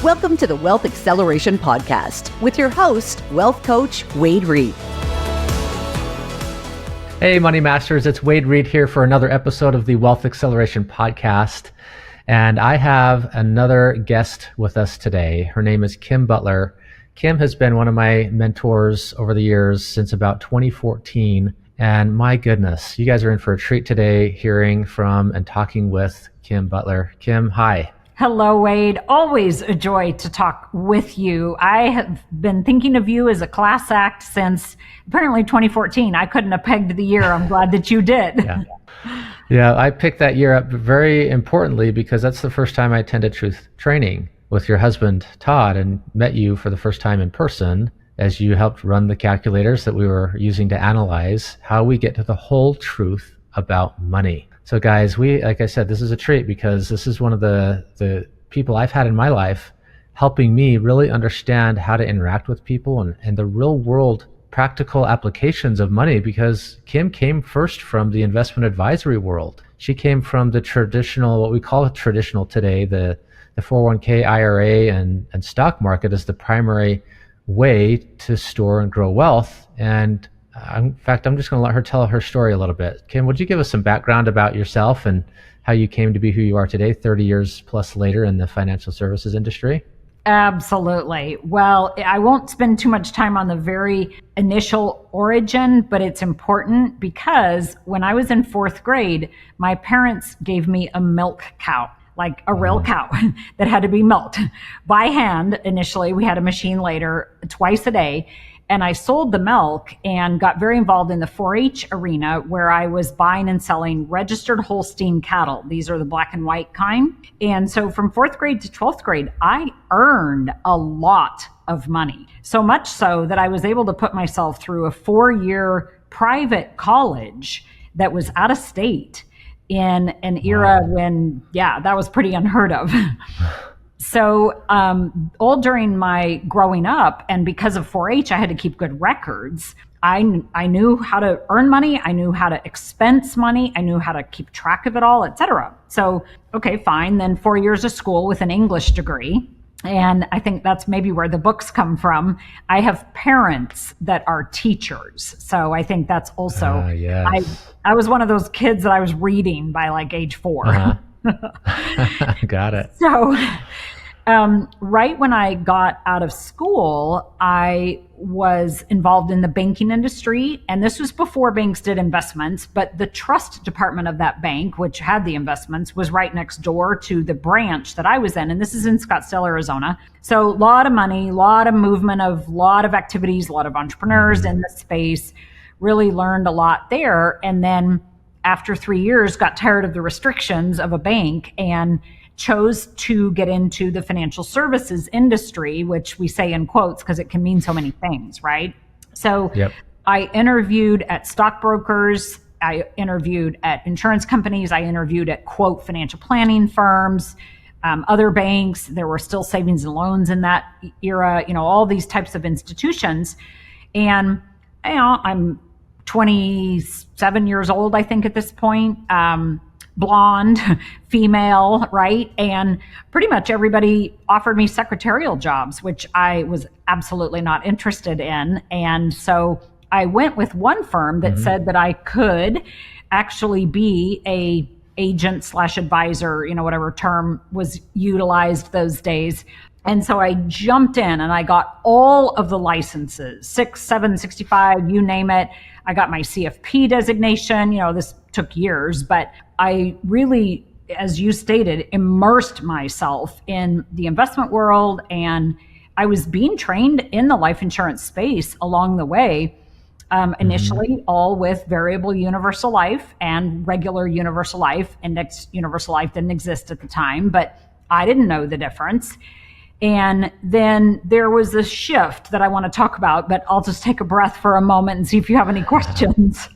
Welcome to the Wealth Acceleration Podcast with your host, Wealth Coach Wade Reed. Hey, Money Masters, it's Wade Reed here for another episode of the Wealth Acceleration Podcast. And I have another guest with us today. Her name is Kim Butler. Kim has been one of my mentors over the years since about 2014. And my goodness, you guys are in for a treat today hearing from and talking with Kim Butler. Kim, hi. Hello, Wade. Always a joy to talk with you. I have been thinking of you as a class act since apparently 2014. I couldn't have pegged the year. I'm glad that you did. Yeah, I picked that year up very importantly because that's the first time I attended Truth Training with your husband, Todd, and met you for the first time in person as you helped run the calculators that we were using to analyze how we get to the whole truth about money. So guys, like I said, this is a treat because this is one of the people I've had in my life helping me really understand how to interact with people and the real world practical applications of money, because Kim came first from the investment advisory world. She came from the traditional, what we call it traditional today, the 401k, IRA, and stock market as the primary way to store and grow wealth. And in fact, I'm just going to let her tell her story a little bit. Kim, would you give us some background about yourself and how you came to be who you are today, 30 years plus later in the financial services industry? Absolutely. Well, I won't spend too much time on the very initial origin, but it's important because when I was in fourth grade, my parents gave me a milk cow, like a real cow that had to be milked by hand. Initially, we had a machine later, twice a day. And I sold the milk and got very involved in the 4-H arena where I was buying and selling registered Holstein cattle. These are the black and white kind. And so from fourth grade to 12th grade, I earned a lot of money. So much so that I was able to put myself through a 4-year private college that was out of state in an era when, that was pretty unheard of. So all during my growing up, and because of 4-H, I had to keep good records. I knew how to earn money. I knew how to expense money. I knew how to keep track of it all, etc. So, okay, fine. Then 4 years of school with an English degree. And I think that's maybe where the books come from. I have parents that are teachers. So I think that's also, yes. I was one of those kids that I was reading by like age 4. Got it. So right when I got out of school, I was involved in the banking industry. And this was before banks did investments, but the trust department of that bank, which had the investments, was right next door to the branch that I was in. And this is in Scottsdale, Arizona. So a lot of money, a lot of movement of a lot of activities, a lot of entrepreneurs in the space, really learned a lot there. And then after 3 years, got tired of the restrictions of a bank and chose to get into the financial services industry, which we say in quotes because it can mean so many things, right? So I interviewed at stockbrokers, I interviewed at insurance companies, I interviewed at quote financial planning firms, other banks. There were still savings and loans in that era, all these types of institutions. And, I'm 27 years old, I think, at this point, blonde, female, right? And pretty much everybody offered me secretarial jobs, which I was absolutely not interested in. And so I went with one firm that said that I could actually be a agent / advisor, whatever term was utilized those days. And so I jumped in and I got all of the licenses, 6, 7, 65, you name it. I got my CFP designation. This took years, but I really, as you stated, immersed myself in the investment world. And I was being trained in the life insurance space along the way. Initially, all with variable universal life and regular universal life. Index universal life didn't exist at the time, but I didn't know the difference. And then there was a shift that I want to talk about, but I'll just take a breath for a moment and see if you have any questions.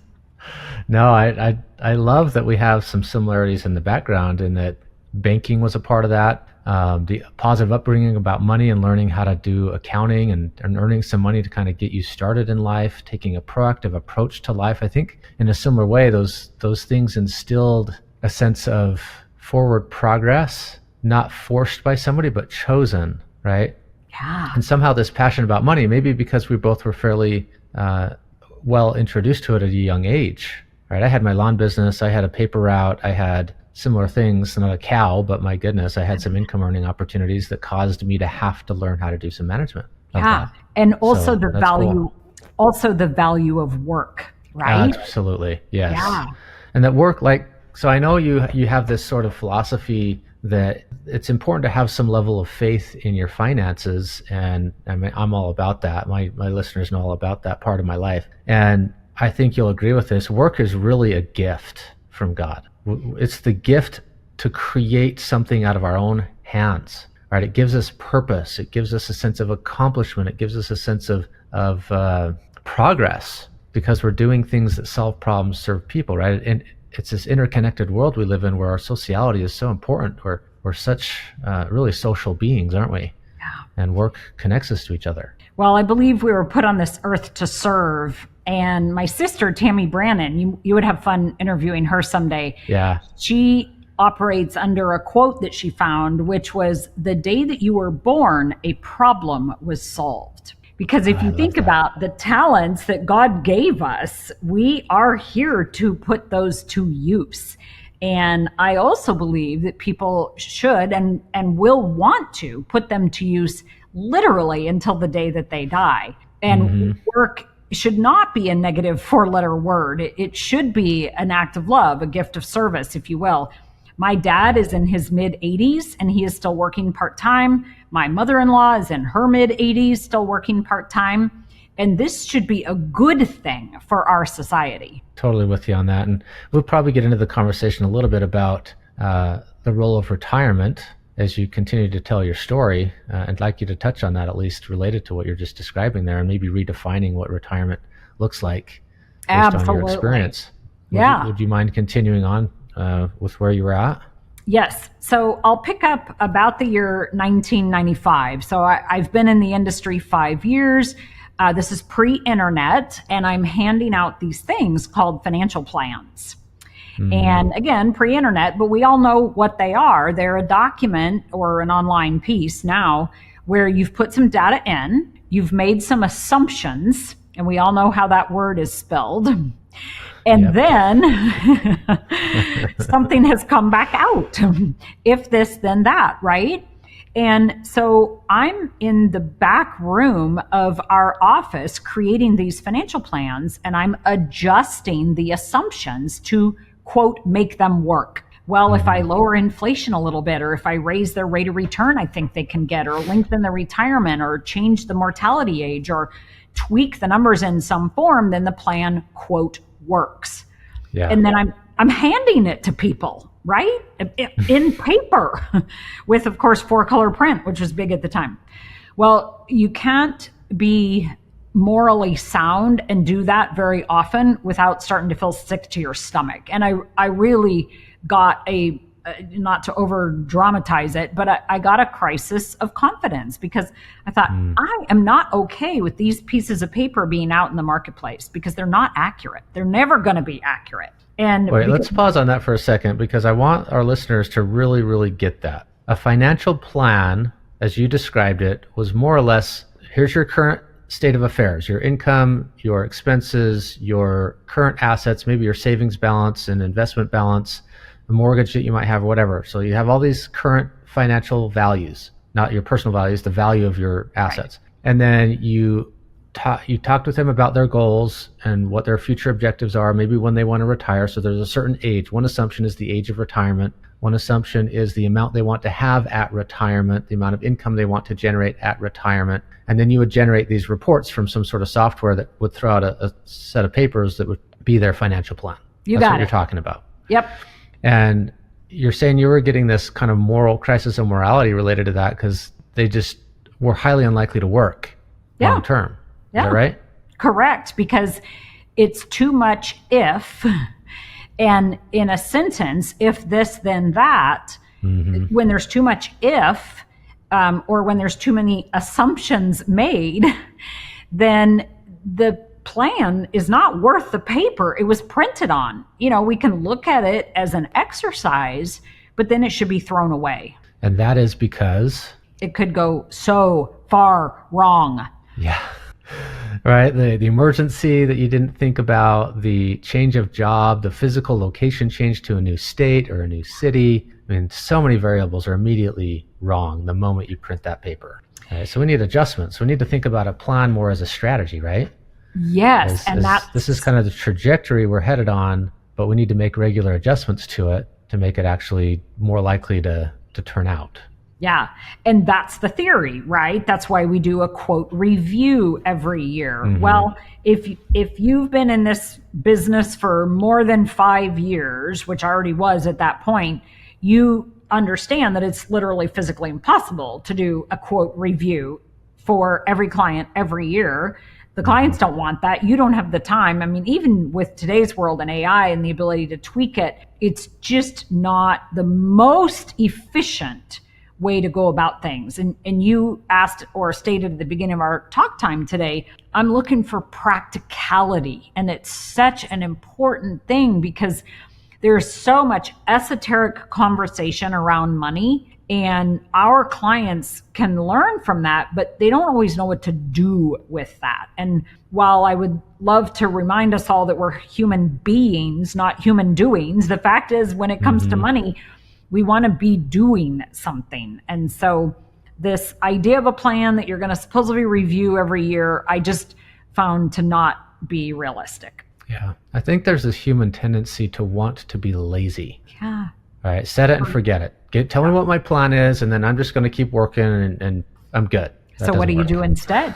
No, I love that we have some similarities in the background, in that banking was a part of that. The positive upbringing about money and learning how to do accounting and earning some money to kind of get you started in life, taking a proactive approach to life. I think in a similar way, those things instilled a sense of forward progress, not forced by somebody, but chosen, right? Yeah. And somehow this passion about money, maybe because we both were fairly well introduced to it at a young age, right? I had my lawn business, I had a paper route, I had similar things, not a cow, but my goodness, I had some income earning opportunities that caused me to have to learn how to do some management of that. And also So the that's value, cool. also the value of work, right? Absolutely, yes. Yeah. And that work, like, so I know you have this sort of philosophy that it's important to have some level of faith in your finances, and I mean, I'm all about that. My listeners know all about that part of my life, and I think you'll agree with this. Work is really a gift from God. It's the gift to create something out of our own hands, right? It gives us purpose. It gives us a sense of accomplishment. It gives us a sense of progress, because we're doing things that solve problems, serve people, right? And it's this interconnected world we live in where our sociality is so important. We're such really social beings, aren't we? Yeah. And work connects us to each other. Well, I believe we were put on this earth to serve. And my sister, Tammy Brannon, you would have fun interviewing her someday. Yeah. She operates under a quote that she found, which was, "The day that you were born, a problem was solved." Because if you think about the talents that God gave us, we are here to put those to use. And I also believe that people should and will want to put them to use literally until the day that they die. And work should not be a negative 4-letter word. It should be an act of love, a gift of service, if you will. My dad is in his mid-80s and he is still working part-time. My mother-in-law is in her mid-80s, still working part-time. And this should be a good thing for our society. Totally with you on that. And we'll probably get into the conversation a little bit about the role of retirement as you continue to tell your story. I'd like you to touch on that, at least related to what you're just describing there, and maybe redefining what retirement looks like based on your experience. Would you mind continuing on with where you were at? Yes. So I'll pick up about the year 1995. So I've been in the industry 5 years. This is pre-internet, and I'm handing out these things called financial plans. And again, pre-internet, but we all know what they are. They're a document or an online piece now where you've put some data in, you've made some assumptions, and we all know how that word is spelled. And then something has come back out. If this, then that, right? And so I'm in the back room of our office creating these financial plans, and I'm adjusting the assumptions to, quote, make them work. Well, if I lower inflation a little bit, or if I raise their rate of return I think they can get, or lengthen the retirement, or change the mortality age, or tweak the numbers in some form, then the plan, quote, works. Yeah. And then I'm handing it to people, right? In paper with, of course, 4-color print, which was big at the time. Well, you can't be morally sound and do that very often without starting to feel sick to your stomach. And I really got not to over dramatize it, but I got a crisis of confidence, because I thought, I am not okay with these pieces of paper being out in the marketplace, because they're not accurate. They're never going to be accurate. And wait, let's pause on that for a second, because I want our listeners to really, really get that. A financial plan, as you described it, was more or less, here's your current state of affairs, your income, your expenses, your current assets, maybe your savings balance and investment balance, the mortgage that you might have, or whatever. So you have all these current financial values, not your personal values, the value of your assets. Right. And then you talked with them about their goals and what their future objectives are, maybe when they want to retire. So there's a certain age. One assumption is the age of retirement. One assumption is the amount they want to have at retirement, the amount of income they want to generate at retirement. And then you would generate these reports from some sort of software that would throw out a set of papers that would be their financial plan. That's what you're talking about. Yep. And you're saying you were getting this kind of moral crisis of morality related to that, because they just were highly unlikely to work long term. Is that right? Correct. Because it's too much if, and in a sentence, if this, then that, when there's too much if, or when there's too many assumptions made, then the plan is not worth the paper it was printed on. You know, we can look at it as an exercise, but then it should be thrown away. And that is because It could go so far wrong. Yeah. Right. The emergency that you didn't think about, the change of job, the physical location change to a new state or a new city. I mean, so many variables are immediately wrong the moment you print that paper. Right? So we need adjustments. We need to think about a plan more as a strategy, right? Yes. This is kind of the trajectory we're headed on, but we need to make regular adjustments to it to make it actually more likely to turn out. Yeah. And that's the theory, right? That's why we do a quote review every year. Mm-hmm. Well, if you've been in this business for more than 5 years, which I already was at that point, you understand that it's literally physically impossible to do a quote review for every client every year. The clients don't want that. You don't have the time. I mean, even with today's world and AI and the ability to tweak it, it's just not the most efficient way to go about things. And you asked or stated at the beginning of our talk time today, I'm looking for practicality. And it's such an important thing because there's so much esoteric conversation around money, and our clients can learn from that, but they don't always know what to do with that. And while I would love to remind us all that we're human beings, not human doings, the fact is when it comes to money, we want to be doing something. And so this idea of a plan that you're going to supposedly review every year, I just found to not be realistic. Yeah. I think there's this human tendency to want to be lazy. Yeah. All right. Set it and forget it. Tell me what my plan is, and then I'm just going to keep working and I'm good. So what do you do instead?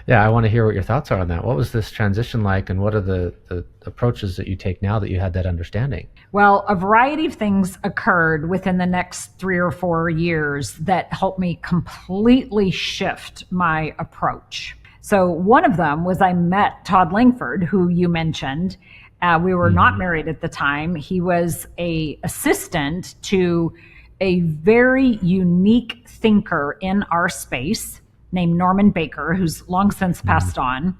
Yeah, I want to hear what your thoughts are on that. What was this transition like, and what are the approaches that you take now that you had that understanding? Well, a variety of things occurred within the next 3 or 4 years that helped me completely shift my approach. So one of them was I met Todd Langford, who you mentioned. We were not married at the time. He was an assistant to a very unique thinker in our space named Norman Baker, who's long since passed on.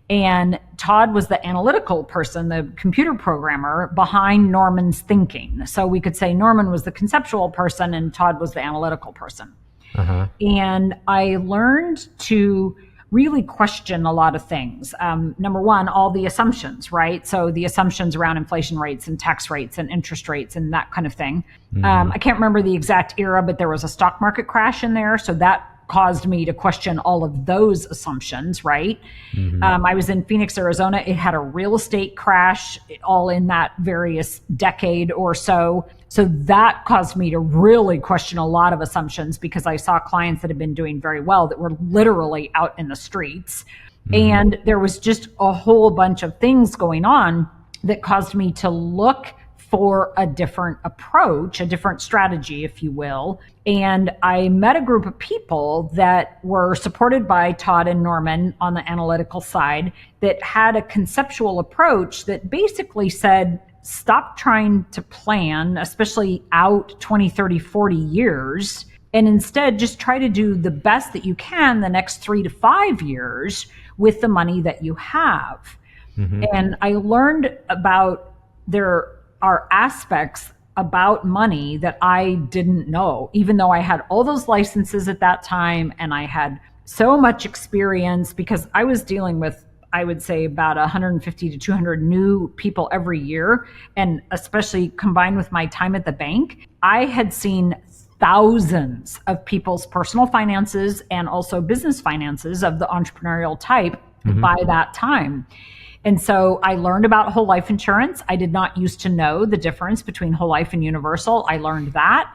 And Todd was the analytical person, the computer programmer behind Norman's thinking. So we could say Norman was the conceptual person and Todd was the analytical person. And I learned to really question a lot of things. Number one, all the assumptions, right? So the assumptions around inflation rates and tax rates and interest rates and that kind of thing. I can't remember the exact era, but there was a stock market crash in there. So that caused me to question all of those assumptions, right? I was in Phoenix, Arizona. It had a real estate crash all in that various decade or so. So that caused me to really question a lot of assumptions because I saw clients that had been doing very well that were literally out in the streets. And there was just a whole bunch of things going on that caused me to look for a different approach, a different strategy, if you will. And I met a group of people that were supported by Todd and Norman on the analytical side that had a conceptual approach that basically said, stop trying to plan, especially out 20, 30, 40 years, and instead just try to do the best that you can the next 3 to 5 years with the money that you have. And I learned about there are aspects about money that I didn't know, even though I had all those licenses at that time and I had so much experience because I was dealing with, I would say, about 150 to 200 new people every year. And especially combined with my time at the bank, I had seen thousands of people's personal finances and also business finances of the entrepreneurial type by that time. And so I learned about whole life insurance. I did not used to know the difference between whole life and universal. I learned that.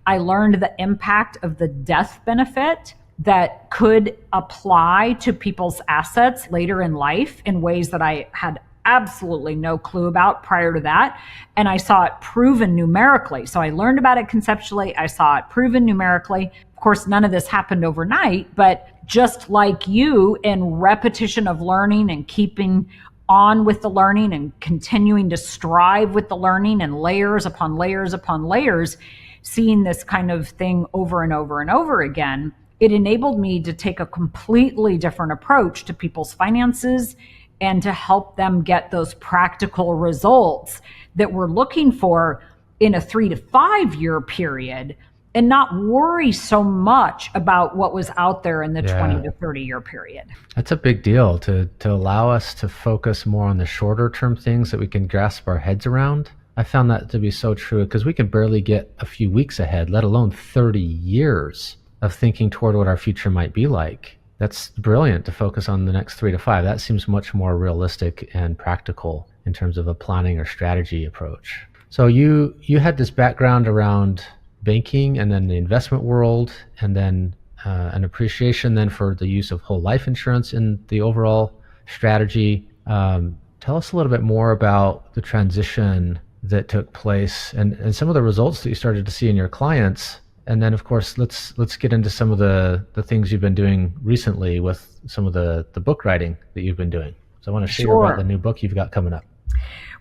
I learned the impact of the death benefit that could apply to people's assets later in life in ways that I had absolutely no clue about prior to that. And I saw it proven numerically. So I learned about it conceptually. I saw it proven numerically. Of course, none of this happened overnight, but just like you, in repetition of learning and keeping on with the learning and continuing to strive with the learning and layers upon layers upon layers, seeing this kind of thing over and over and over again, it enabled me to take a completely different approach to people's finances and to help them get those practical results that we're looking for in a 3 to 5 year period, and not worry so much about what was out there in the Yeah. 20 to 30 year period. That's a big deal to allow us to focus more on the shorter term things that we can grasp our heads around. I found that to be so true because we can barely get a few weeks ahead, let alone 30 years of thinking toward what our future might be like. That's brilliant to focus on the next 3 to 5. That seems much more realistic and practical in terms of a planning or strategy approach. So you had this background around banking and then the investment world, and then an appreciation then for the use of whole life insurance in the overall strategy. Tell us a little bit more about the transition that took place and some of the results that you started to see in your clients. And then, of course, let's get into some of the things you've been doing recently with some of the book writing that you've been doing. So I want to share about the new book you've got coming up.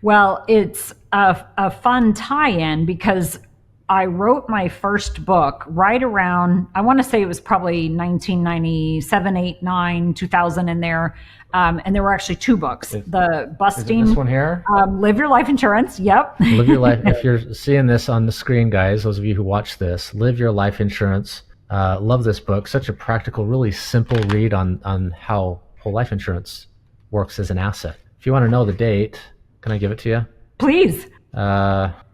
Well, it's a fun tie-in because I wrote my first book right around, I want to say it was probably 1997, 8, 9, 2000 in there. And there were actually 2 books. The Busting. Is it this one here? Live Your Life Insurance. Yep. Live Your Life. If you're seeing this on the screen, guys, those of you who watch this, Live Your Life Insurance. Love this book. Such a practical, really simple read on how whole life insurance works as an asset. If you want to know the date, can I give it to you? Please.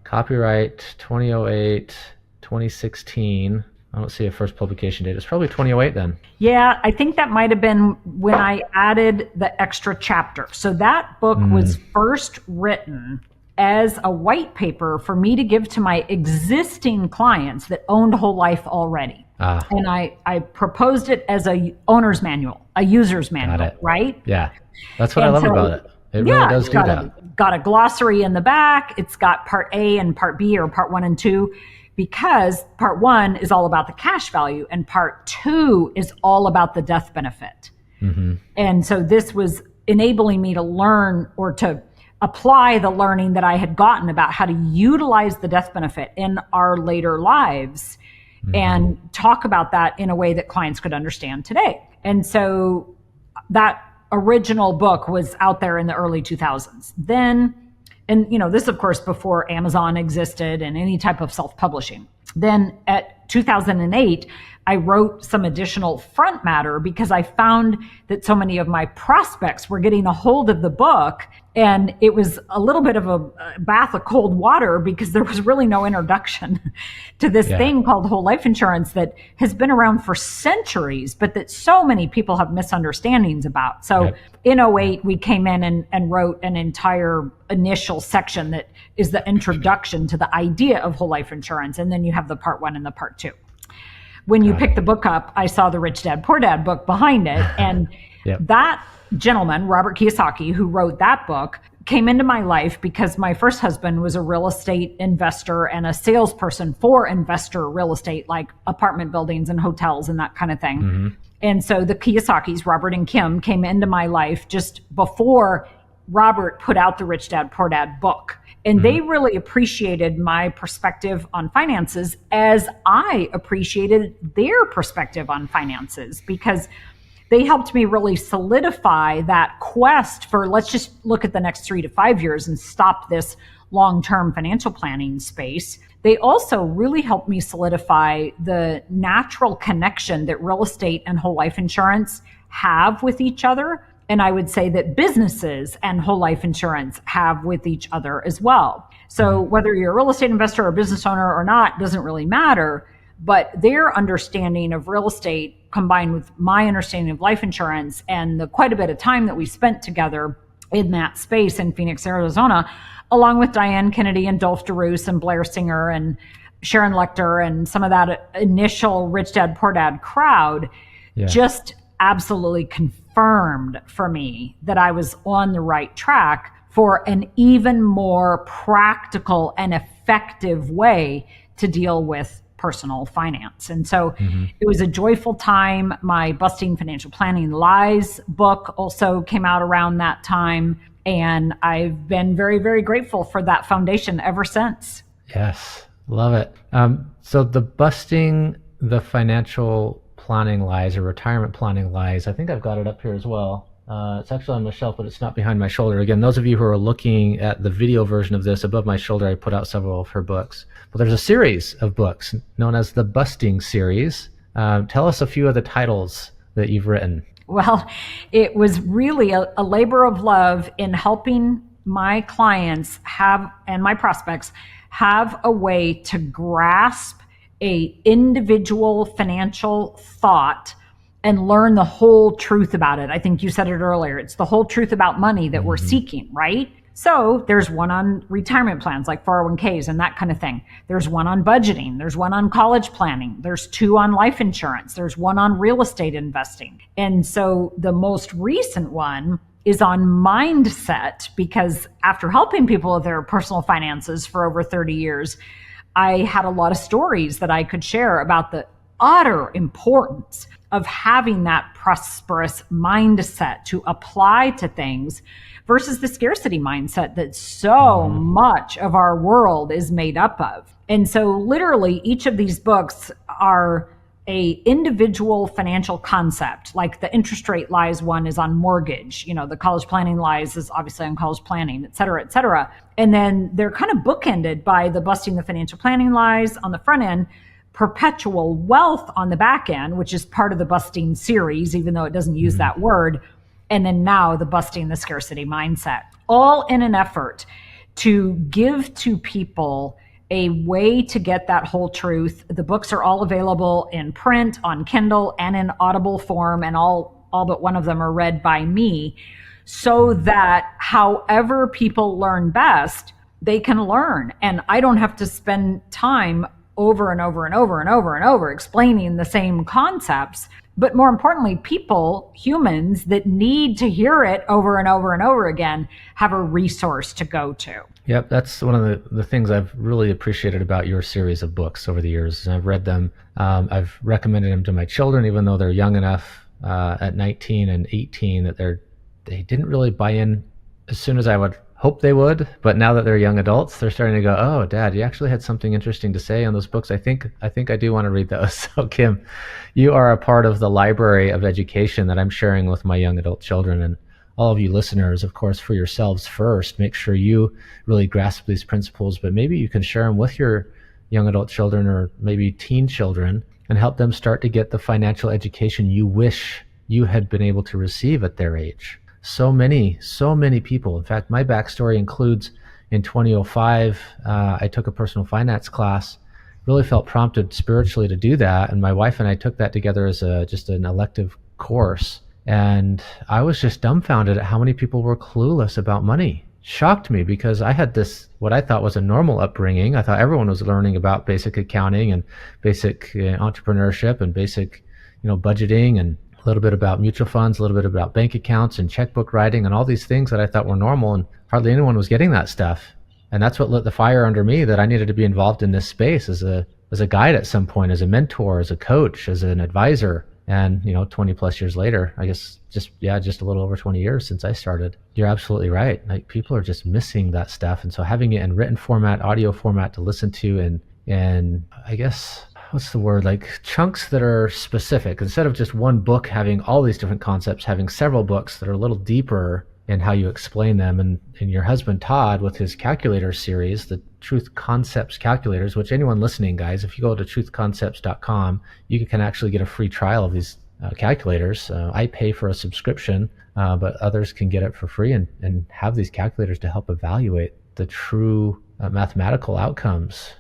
Copyright 2008, 2016. I don't see a first publication date. It's probably 2008 then. Yeah, I think that might have been when I added the extra chapter. So that book was first written as a white paper for me to give to my existing clients that owned whole life already. And I proposed it as a owner's manual, a user's manual, right? Yeah, that's what I love about it. It really does do that. Got a glossary in the back. It's got part A and part B, or part 1 and 2, because part 1 is all about the cash value and part 2 is all about the death benefit. Mm-hmm. And so this was enabling me to learn or to apply the learning that I had gotten about how to utilize the death benefit in our later lives and talk about that in a way that clients could understand today. And so that original book was out there in the early 2000s. Then, and this of course before Amazon existed and any type of self-publishing. Then at 2008, I wrote some additional front matter because I found that so many of my prospects were getting a hold of the book, and it was a little bit of a bath of cold water because there was really no introduction to this thing called whole life insurance that has been around for centuries, but that so many people have misunderstandings about. So in 08, we came in and wrote an entire initial section that is the introduction to the idea of whole life insurance. And then you have the part 1 and the part 2. When you pick the book up, I saw the Rich Dad Poor Dad book behind it. And that gentleman, Robert Kiyosaki, who wrote that book, came into my life because my first husband was a real estate investor and a salesperson for investor real estate, like apartment buildings and hotels and that kind of thing. Mm-hmm. And so the Kiyosakis, Robert and Kim, came into my life just before Robert put out the Rich Dad Poor Dad book. And they really appreciated my perspective on finances as I appreciated their perspective on finances, because they helped me really solidify that quest for, let's just look at the next 3 to 5 years and stop this long-term financial planning space. They also really helped me solidify the natural connection that real estate and whole life insurance have with each other. And I would say that businesses and whole life insurance have with each other as well. So whether you're a real estate investor or business owner or not, doesn't really matter. But their understanding of real estate combined with my understanding of life insurance and the quite a bit of time that we spent together in that space in Phoenix, Arizona, along with Diane Kennedy and Dolph DeRoos and Blair Singer and Sharon Lechter and some of that initial Rich Dad Poor Dad crowd, just absolutely confirmed for me that I was on the right track for an even more practical and effective way to deal with personal finance. And so it was a joyful time. My Busting Financial Planning Lies book also came out around that time. And I've been very, very grateful for that foundation ever since. Yes, love it. So the Busting the Financial Planning Lies or Retirement Planning Lies, I think I've got it up here as well. It's actually on my shelf, but it's not behind my shoulder. Again, those of you who are looking at the video version of this, above my shoulder, I put out several of her books. But there's a series of books known as the Busting series. Tell us a few of the titles that you've written. Well, it was really a labor of love in helping my clients and my prospects have a way to grasp a individual financial thought and learn the whole truth about it. I think you said it earlier. It's the whole truth about money that we're seeking, right? So there's one on retirement plans like 401ks and that kind of thing. There's one on budgeting. There's one on college planning. There's two on life insurance. There's one on real estate investing. And so the most recent one is on mindset, because after helping people with their personal finances for over 30 years, I had a lot of stories that I could share about the utter importance of having that prosperous mindset to apply to things versus the scarcity mindset that so much of our world is made up of. And so literally each of these books are a individual financial concept. Like the interest rate lies one is on mortgage, the college planning lies is obviously on college planning, et cetera, et cetera. And then they're kind of bookended by the busting the financial planning lies on the front end, perpetual wealth on the back end, which is part of the busting series, even though it doesn't use that word. And then now the busting the scarcity mindset, all in an effort to give to people a way to get that whole truth. The books are all available in print, on Kindle, and in Audible form, and all but one of them are read by me, so that however people learn best, they can learn. And I don't have to spend time over and over and over and over and over explaining the same concepts. But more importantly, people, humans that need to hear it over and over and over again, have a resource to go to. Yep, that's one of the things I've really appreciated about your series of books over the years. I've read them. I've recommended them to my children, even though they're young enough at 19 and 18 that they didn't really buy in as soon as I would hope they would. But now that they're young adults, they're starting to go, "Oh, Dad, you actually had something interesting to say on those books. I think I do want to read those." So Kim, you are a part of the library of education that I'm sharing with my young adult children. And all of you listeners, of course, for yourselves first, make sure you really grasp these principles, but maybe you can share them with your young adult children or maybe teen children and help them start to get the financial education you wish you had been able to receive at their age. So many people. In fact, my backstory includes in 2005, I took a personal finance class, really felt prompted spiritually to do that. And my wife and I took that together as just an elective course. And I was just dumbfounded at how many people were clueless about money. Shocked me because I had this, what I thought was a normal upbringing. I thought everyone was learning about basic accounting and basic entrepreneurship and basic, budgeting and a little bit about mutual funds, a little bit about bank accounts and checkbook writing and all these things that I thought were normal, and hardly anyone was getting that stuff. And that's what lit the fire under me that I needed to be involved in this space as a guide at some point, as a mentor, as a coach, as an advisor. And 20 plus years later, I guess just a little over 20 years since I started, you're absolutely right. Like, people are just missing that stuff. And so having it in written format, audio format to listen to, and I guess, what's the word, like chunks that are specific, instead of just one book having all these different concepts, having several books that are a little deeper in how you explain them. And your husband Todd, with his calculator series, the Truth Concepts Calculators, which anyone listening, guys, if you go to truthconcepts.com, you can actually get a free trial of these calculators. I pay for a subscription, but others can get it for free and have these calculators to help evaluate the true mathematical outcomes,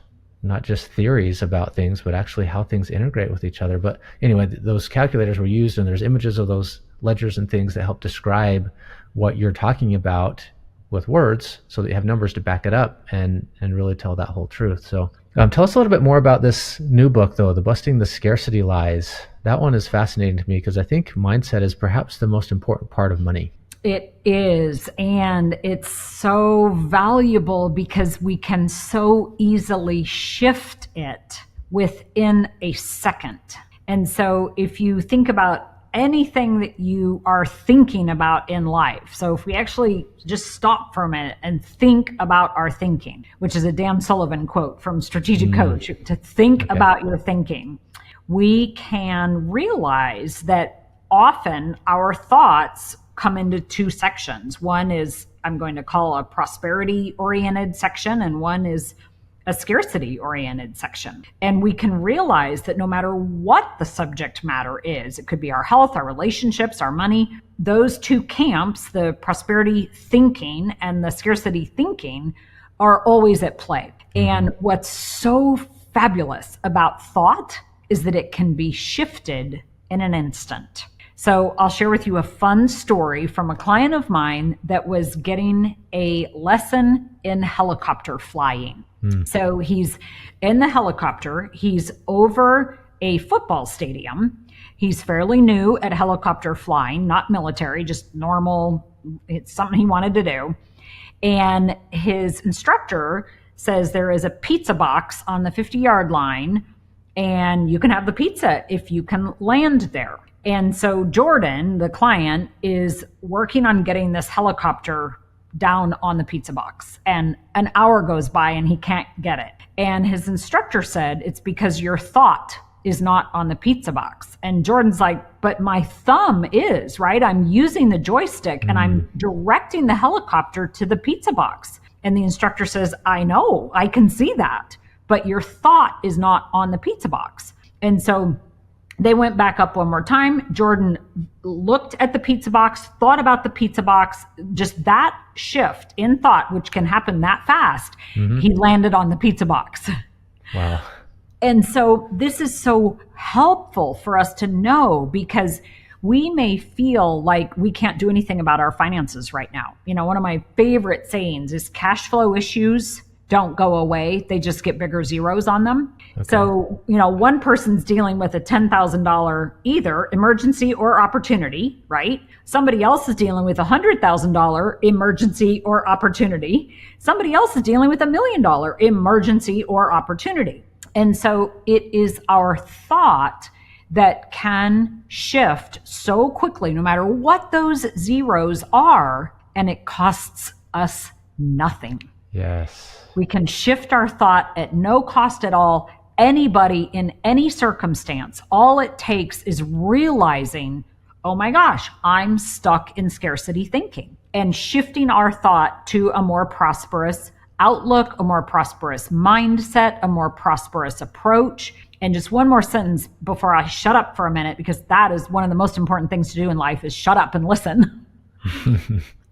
not just theories about things, but actually how things integrate with each other. But anyway, those calculators were used, and there's images of those ledgers and things that help describe what you're talking about with words, so that you have numbers to back it up and really tell that whole truth. So tell us a little bit more about this new book, though, the Busting the Scarcity Lies. That one is fascinating to me because I think mindset is perhaps the most important part of money. It is, and it's so valuable because we can so easily shift it within a second. And so if you think about anything that you are thinking about in life, so if we actually just stop for a minute and think about our thinking, which is a Dan Sullivan quote from Strategic Coach, to think about your thinking, we can realize that often our thoughts come into two sections. One is I'm going to call a prosperity oriented section, and one is a scarcity oriented section. And we can realize that no matter what the subject matter is, it could be our health, our relationships, our money, those two camps, the prosperity thinking and the scarcity thinking, are always at play. And what's so fabulous about thought is that it can be shifted in an instant. So I'll share with you a fun story from a client of mine that was getting a lesson in helicopter flying. So he's in the helicopter, he's over a football stadium. He's fairly new at helicopter flying, not military, just normal. It's something he wanted to do. And his instructor says there is a pizza box on the 50-yard line, and you can have the pizza if you can land there. And so Jordan, the client, is working on getting this helicopter down on the pizza box, and an hour goes by and he can't get it. And his instructor said, it's because your thought is not on the pizza box. And Jordan's like, but my thumb is, right? I'm using the joystick and I'm directing the helicopter to the pizza box. And the instructor says, I know, I can see that, but your thought is not on the pizza box. And so they went back up one more time. Jordan looked at the pizza box, thought about the pizza box, just that shift in thought, which can happen that fast. He landed on the pizza box. Wow. And so this is so helpful for us to know, because we may feel like we can't do anything about our finances right now. You know, one of my favorite sayings is cash flow issues don't go away. They just get bigger zeros on them. Okay. So, you know, one person's dealing with a $10,000 either emergency or opportunity, right? Somebody else is dealing with a $100,000 emergency or opportunity. Somebody else is dealing with $1 million emergency or opportunity. And so it is our thought that can shift so quickly, no matter what those zeros are, and it costs us nothing. Yes. We can shift our thought at no cost at all. Anybody in any circumstance, all it takes is realizing, oh my gosh, I'm stuck in scarcity thinking, and shifting our thought to a more prosperous outlook, a more prosperous mindset, a more prosperous approach. And just one more sentence before I shut up for a minute, because that is one of the most important things to do in life, is shut up and listen.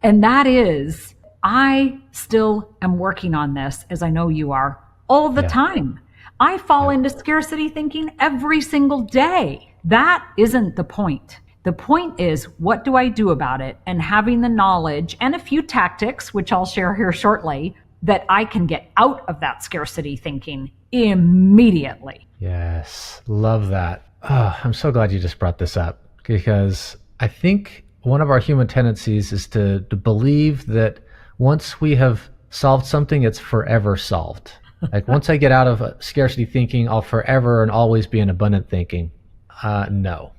And that is, I still am working on this, as I know you are, all the time. I fall into scarcity thinking every single day. That isn't the point. The point is, what do I do about it? And having the knowledge and a few tactics, which I'll share here shortly, that I can get out of that scarcity thinking immediately. Yes, love that. Oh, I'm so glad you just brought this up, because I think one of our human tendencies is to believe that once we have solved something, it's forever solved. Like once I get out of scarcity thinking, I'll forever and always be in abundant thinking. No.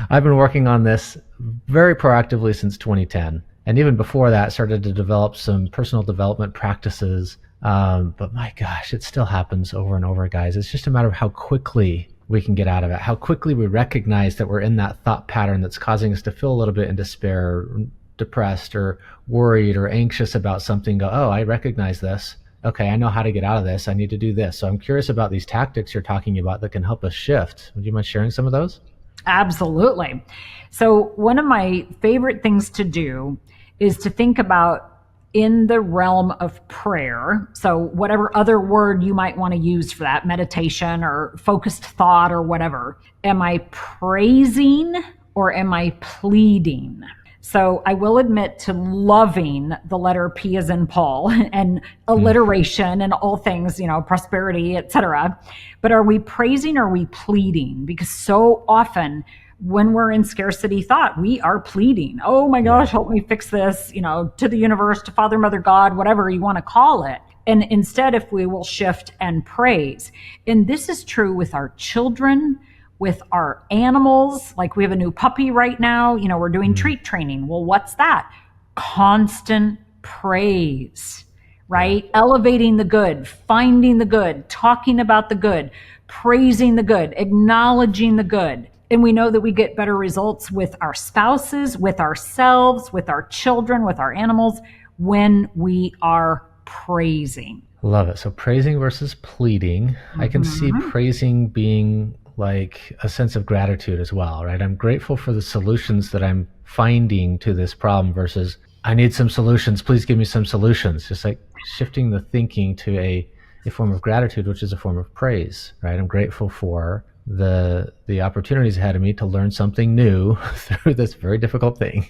I've been working on this very proactively since 2010. And even before that, started to develop some personal development practices. But my gosh, it still happens over and over, guys. It's just a matter of how quickly we can get out of it, how quickly we recognize that we're in that thought pattern that's causing us to feel a little bit in despair, depressed or worried or anxious about something. Go, oh, I recognize this. Okay, I know how to get out of this. I need to do this. So I'm curious about these tactics you're talking about that can help us shift. Would you mind sharing some of those? Absolutely. So one of my favorite things to do is to think about in the realm of prayer. So whatever other word you might want to use for that, meditation or focused thought or whatever. Am I praising or am I pleading? So I will admit to loving the letter P as in Paul and alliteration and all things, you know, prosperity, etc. But are we praising or are we pleading? Because so often when we're in scarcity thought, we are pleading. Oh my gosh, help me fix this, you know, to the universe, to Father, Mother, God, whatever you want to call it. And instead, if we will shift and praise, and this is true with our children, with our animals, like we have a new puppy right now, you know, we're doing treat training. Well, what's that? Constant praise, right? Elevating the good, finding the good, talking about the good, praising the good, acknowledging the good. And we know that we get better results with our spouses, with ourselves, with our children, with our animals when we are praising. Love it. So praising versus pleading. I can see praising being like a sense of gratitude as well, right? I'm grateful for the solutions that I'm finding to this problem versus I need some solutions. Please give me some solutions. Just like shifting the thinking to a form of gratitude, which is a form of praise, right? I'm grateful for the opportunities ahead of me to learn something new through this very difficult thing,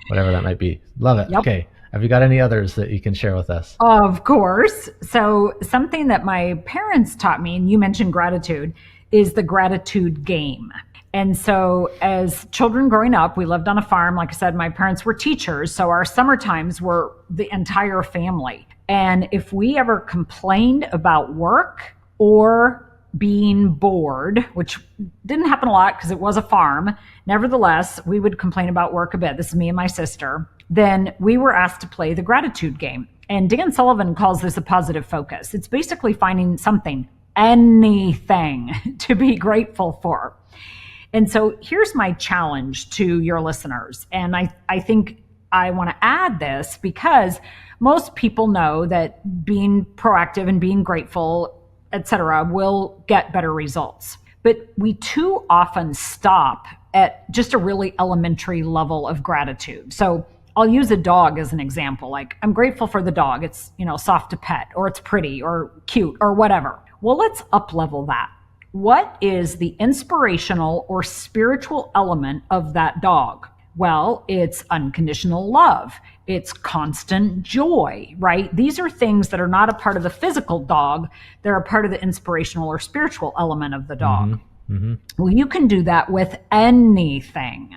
whatever that might be. Love it. Yep. Okay. Have you got any others that you can share with us? Of course. So something that my parents taught me, and you mentioned gratitude, is the gratitude game. And so as children growing up, we lived on a farm. Like I said, my parents were teachers. So our summer times were the entire family. And if we ever complained about work or being bored, which didn't happen a lot because it was a farm, nevertheless, we would complain about work a bit. This is me and my sister. Then we were asked to play the gratitude game. And Dan Sullivan calls this a positive focus. It's basically finding something, anything to be grateful for. And so here's my challenge to your listeners. And I think I want to add this because most people know that being proactive and being grateful, etc., will get better results. But we too often stop at just a really elementary level of gratitude. So I'll use a dog as an example. Like, I'm grateful for the dog. It's, soft to pet, or it's pretty or cute or whatever. Well, let's up-level that. What is the inspirational or spiritual element of that dog? Well, it's unconditional love. It's constant joy, right? These are things that are not a part of the physical dog. They're a part of the inspirational or spiritual element of the dog. Well, you can do that with anything.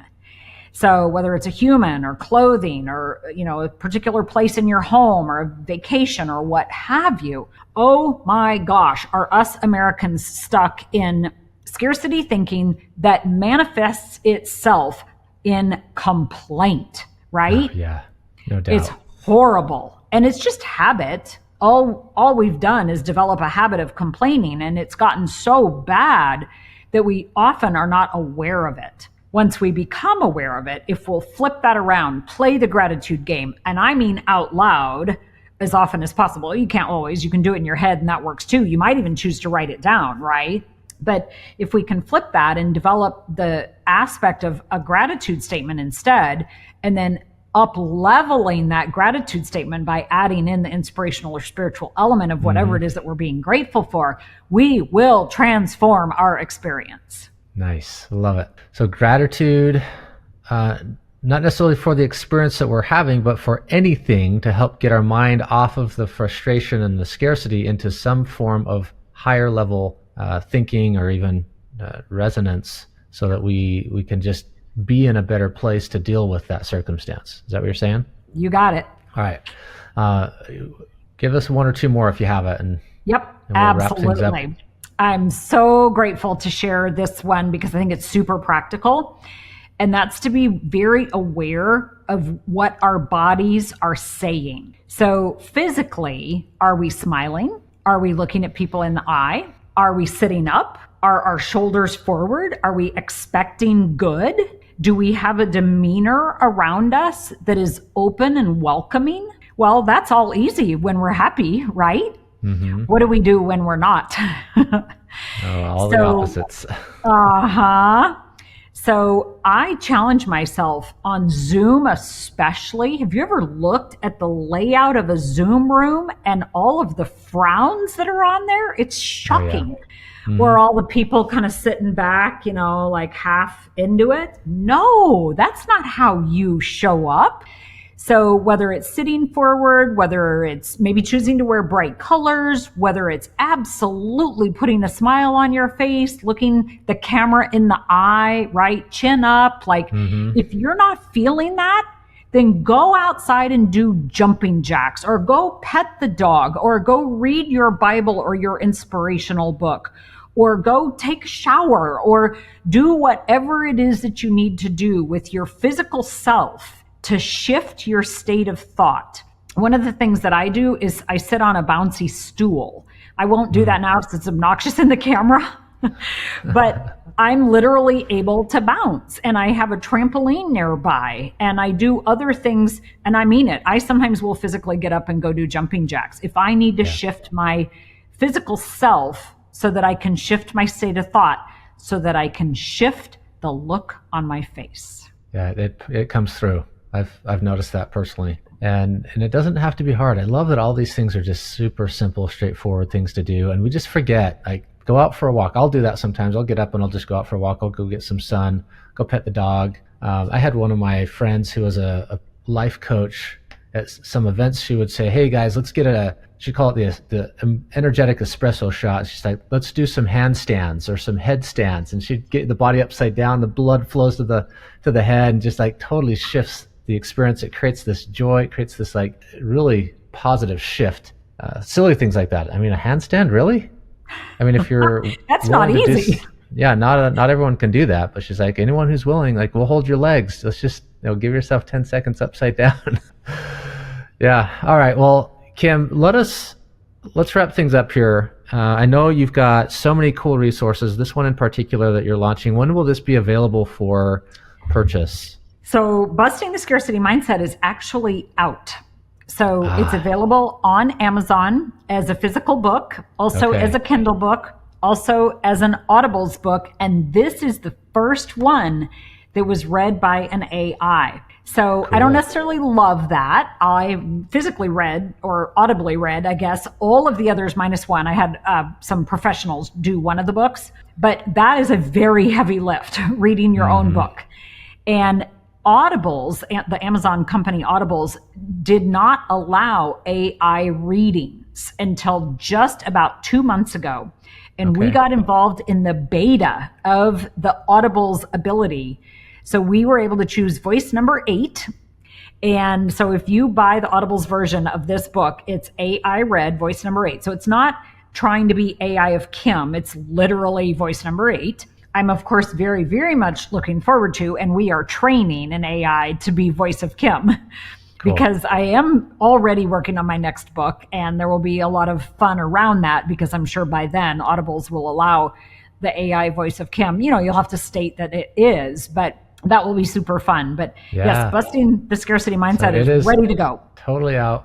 So whether it's a human or clothing or, a particular place in your home or a vacation or what have you. Oh my gosh, are us Americans stuck in scarcity thinking that manifests itself in complaint, right? Yeah, no doubt. It's horrible. And it's just habit. All we've done is develop a habit of complaining, and it's gotten so bad that we often are not aware of it. Once we become aware of it, if we'll flip that around, play the gratitude game, and I mean out loud as often as possible. You can't always, you can do it in your head and that works too. You might even choose to write it down, right? But if we can flip that and develop the aspect of a gratitude statement instead, and then up-leveling that gratitude statement by adding in the inspirational or spiritual element of whatever it is that we're being grateful for, we will transform our experience. Nice. Love it. So gratitude, not necessarily for the experience that we're having, but for anything to help get our mind off of the frustration and the scarcity into some form of higher level thinking or even resonance, so that we can just be in a better place to deal with that circumstance. Is that what you're saying? You got it. All right. Give us one or two more if you have it. Yep, we'll absolutely. I'm so grateful to share this one because I think it's super practical. And that's to be very aware of what our bodies are saying. So physically, are we smiling? Are we looking at people in the eye? Are we sitting up? Are our shoulders forward? Are we expecting good? Do we have a demeanor around us that is open and welcoming? Well, that's all easy when we're happy, right? What do we do when we're not? All the opposites. So I challenge myself on Zoom especially. Have you ever looked at the layout of a Zoom room and all of the frowns that are on there? It's shocking. Oh, yeah. Where all the people kind of sitting back, like half into it. No, that's not how you show up. So whether it's sitting forward, whether it's maybe choosing to wear bright colors, whether it's absolutely putting a smile on your face, looking the camera in the eye, right? Chin up. Like if you're not feeling that, then go outside and do jumping jacks, or go pet the dog, or go read your Bible or your inspirational book, or go take a shower, or do whatever it is that you need to do with your physical self to shift your state of thought. One of the things that I do is I sit on a bouncy stool. I won't do that now because it's obnoxious in the camera, But I'm literally able to bounce, and I have a trampoline nearby, and I do other things, and I mean it. I sometimes will physically get up and go do jumping jacks. If I need to shift my physical self so that I can shift my state of thought, so that I can shift the look on my face. Yeah, it comes through. I've noticed that personally. And it doesn't have to be hard. I love that all these things are just super simple, straightforward things to do. And we just forget, like, go out for a walk. I'll do that sometimes. I'll get up and I'll just go out for a walk. I'll go get some sun, go pet the dog. I had one of my friends who was a life coach at some events. She would say, hey guys, let's get she'd call it the energetic espresso shot. She's like, let's do some handstands or some headstands. And she'd get the body upside down. The blood flows to the head and just like totally shifts the experience. It creates this joy. It creates this like really positive shift. Silly things like that. I mean, a handstand, really? I mean, if you're that's not easy. Not everyone can do that. But she's like, anyone who's willing, like, we'll hold your legs. Let's just give yourself 10 seconds upside down. Yeah. All right. Well, Kim, let's wrap things up here. I know you've got so many cool resources. This one in particular that you're launching. When will this be available for purchase? So Busting the Scarcity Mindset is actually out. So it's available on Amazon as a physical book, also as a Kindle book, also as an Audibles book. And this is the first one that was read by an AI. So cool. I don't necessarily love that. I physically read or audibly read, I guess, all of the others minus one. I had some professionals do one of the books, but that is a very heavy lift, reading your own book. And Audibles, the Amazon company Audibles, did not allow AI readings until just about 2 months ago. And we got involved in the beta of the Audibles ability. So we were able to choose voice number 8. And so if you buy the Audibles version of this book, it's AI read, voice number 8. So it's not trying to be AI of Kim. It's literally voice number 8. I'm, of course, very, very much looking forward to, and we are training an AI to be voice of Kim. Cool. Because I am already working on my next book, and there will be a lot of fun around that because I'm sure by then Audibles will allow the AI voice of Kim. You'll have to state that it is, but that will be super fun. But yes, Busting the Scarcity Mindset is ready to go. Totally out.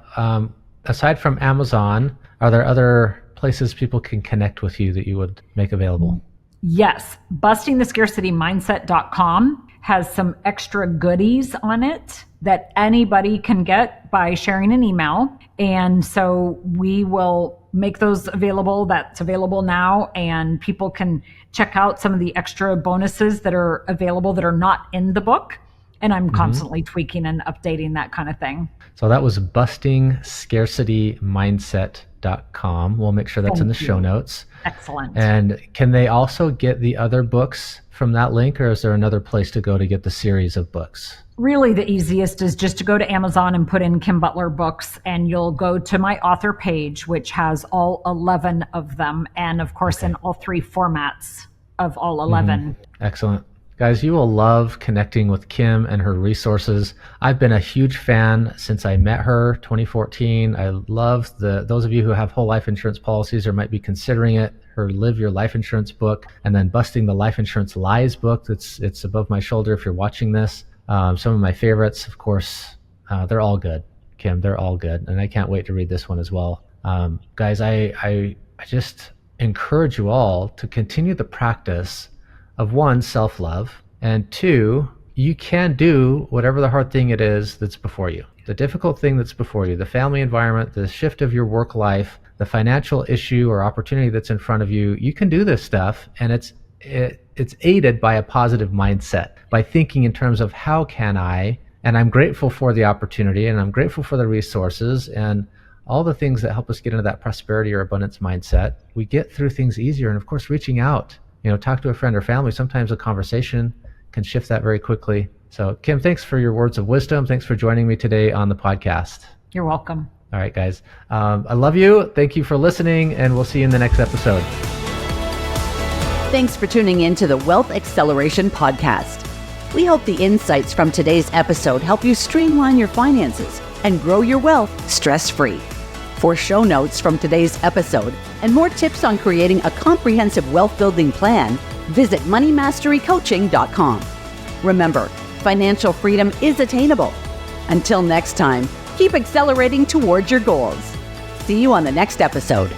Aside from Amazon, are there other places people can connect with you that you would make available? Yes. BustingTheScarcityMindset.com has some extra goodies on it that anybody can get by sharing an email. And so we will make those available. That's available now. And people can check out some of the extra bonuses that are available that are not in the book. And I'm constantly tweaking and updating that kind of thing. So that was BustingScarcityMindset.com. We'll make sure that's in the show notes. Excellent. And can they also get the other books from that link, or is there another place to go to get the series of books? Really, the easiest is just to go to Amazon and put in Kim Butler books, and you'll go to my author page, which has all 11 of them, and of course in all 3 formats of all 11. Excellent. Guys, you will love connecting with Kim and her resources. I've been a huge fan since I met her 2014. I love those of you who have whole life insurance policies or might be considering it, her Live Your Life Insurance book, and then Busting the Life Insurance Lies book. It's above my shoulder if you're watching this. Some of my favorites, of course, they're all good, Kim. They're all good. And I can't wait to read this one as well. Guys, I just encourage you all to continue the practice of 1, self-love, and 2, you can do whatever the hard thing it is that's before you. The difficult thing that's before you, the family environment, the shift of your work life, the financial issue or opportunity that's in front of you, you can do this stuff, and it's aided by a positive mindset, by thinking in terms of how can I, and I'm grateful for the opportunity, and I'm grateful for the resources, and all the things that help us get into that prosperity or abundance mindset. We get through things easier, and of course, reaching out. Talk to a friend or family. Sometimes a conversation can shift that very quickly. So, Kim, thanks for your words of wisdom. Thanks for joining me today on the podcast. You're welcome. All right, guys. I love you. Thank you for listening, and we'll see you in the next episode. Thanks for tuning in to the Wealth Acceleration Podcast. We hope the insights from today's episode help you streamline your finances and grow your wealth stress-free. For show notes from today's episode and more tips on creating a comprehensive wealth building plan, visit moneymasterycoaching.com. Remember, financial freedom is attainable. Until next time, keep accelerating towards your goals. See you on the next episode.